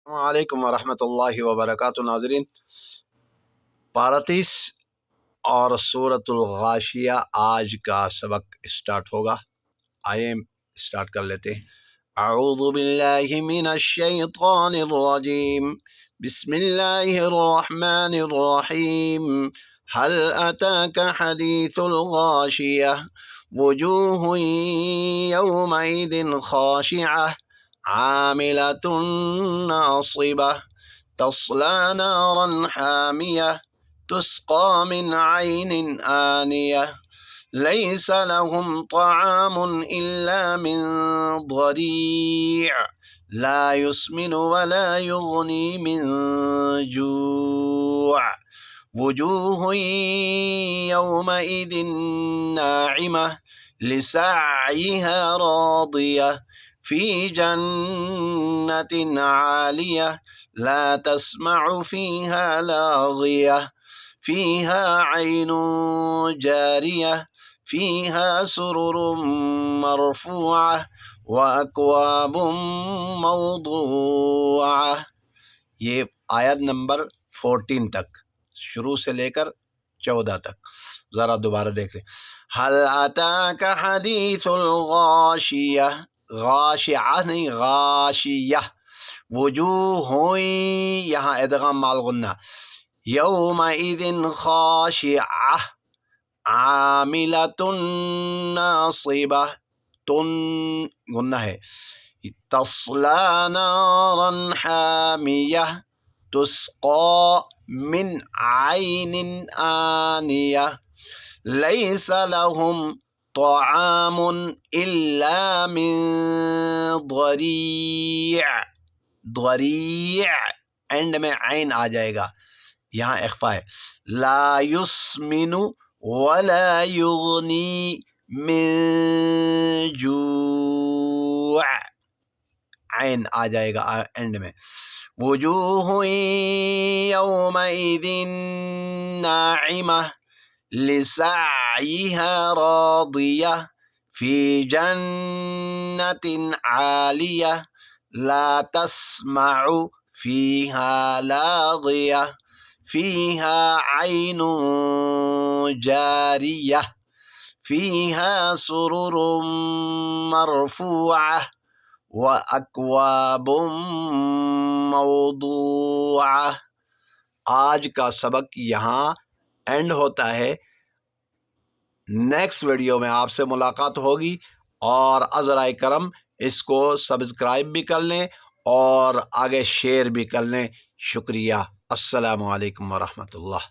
वालेकुम वरहमतुल्लाहि वबरकातुहू। नाज़रीन, पारा 30 और सूरतुल गाशिया आज का सबक स्टार्ट होगा। आइए स्टार्ट कर लेते हैं। अऊज़ु बिल्लाहि मिनश शैतानिर रजीम, बिस्मिल्लाहिर रहमानिर रहीम। हल अताका हदीसुल गाशिया, वुजूहुन यौमइदिन खाशिअह, आमिलतुन नासिबह, तस्ला नारन हामियह, तुस्क़ा मिन ऐनिन आनियह, लैस लहुम तआमुन इल्ला मिन ज़रीअ, ला युस्मिनु वला युग़नी मिन जूअ, वुजूहुन यौमइदिन नाइमह, लिसअयिहा रादियह, फी जन्नतिन आलियह, ला तस्मअु फीहा लाग़ियह, फीहा ऐनुन जारियह, फीहा सुरुरुम मरफ़ूअह, व अक्वाबुम मौदूअह। ये आयत नंबर 14 तक, शुरू से लेकर 14 तक ज़रा दोबारा देख लें। हल अताका हदीसुल गाशिया, गाशिया नहीं गाशिया, वजूहुन यहाँ इदगाम माल गुन्ना, यौमइदिन खाशिआ, आमिलतुन नासिबा, तुन गुन्ना है, तस्ला नारन हामियह, तुस्क़ा मिन ऐनिन आनियह, लैस लहुम तआमुन इल्ला मिन ज़रीअ। ज़रीअ एंड में ऐन आ जाएगा, यहाँ इख्फा है। ला युस्मिनु वला युग़नी मिन जूअ, ऐन आ जाएगा एंड में। वुजूहुन यौमइदिन नाइमह, लिसअयिहा रादियह, फी जन्नतिन आलियह, ला तस्मअु फीहा लाग़ियह, फीहा ऐनुन जारियह, फीहा सुरुरुम मरफ़ूअह, व अक्वाबुम मौदूअह। आज का सबक यहाँ एंड होता है। नेक्स्ट वीडियो में आपसे मुलाकात होगी, और अज़राए करम इसको सब्सक्राइब भी कर लें और आगे शेयर भी कर लें। शुक्रिया। अस्सलामु अलैकुम वरहमतुल्लाह।